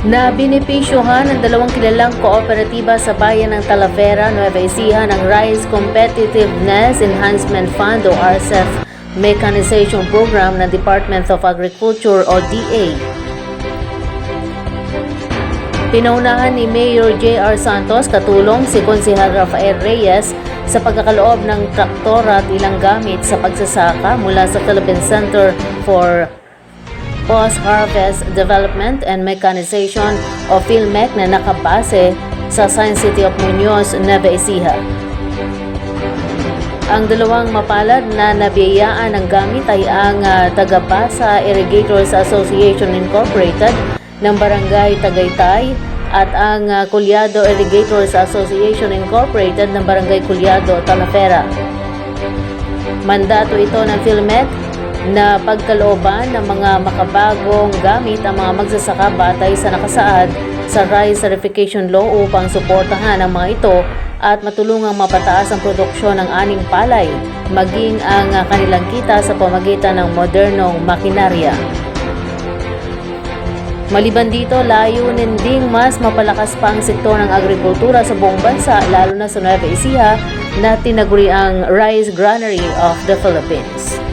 na binipisyuhan ng dalawang kilalang kooperatiba sa bayan ng Talavera, Nueva Ecija ng Rice Competitiveness Enhancement Fund o RCEF Mechanization Program ng Department of Agriculture o DA. Pinaunahan ni Mayor J.R. Santos katulong si Konsehal Rafael Reyes sa pagkakaloob ng traktor at ilang gamit sa pagsasaka mula sa Philippine Center for Post-Harvest Development and Mechanization o PhilMec na nakabase sa Science City of Muñoz, Nueva Ecija. Ang dalawang mapalad na nabiyayaan ng gamit ay ang Tagabasa Irrigators Association Incorporated ng Barangay Tagaytay at ang Collado Irrigators Association Incorporated ng Barangay Collado, Talavera. Mandato ito ng PhilMec na pagkalooban ng mga makabagong gamit ang mga magsasaka batay sa nakasaad sa Rice Certification Law upang suportahan ang mga ito at matulungang mapataas ang produksyon ng aning palay, maging ang kanilang kita sa pamagitan ng modernong makinarya. Maliban dito, layunin ding mas mapalakas pa ang sektor ng agrikultura sa buong bansa, lalo na sa Nueva Ecija na tinaguri ang Rice Granary of the Philippines.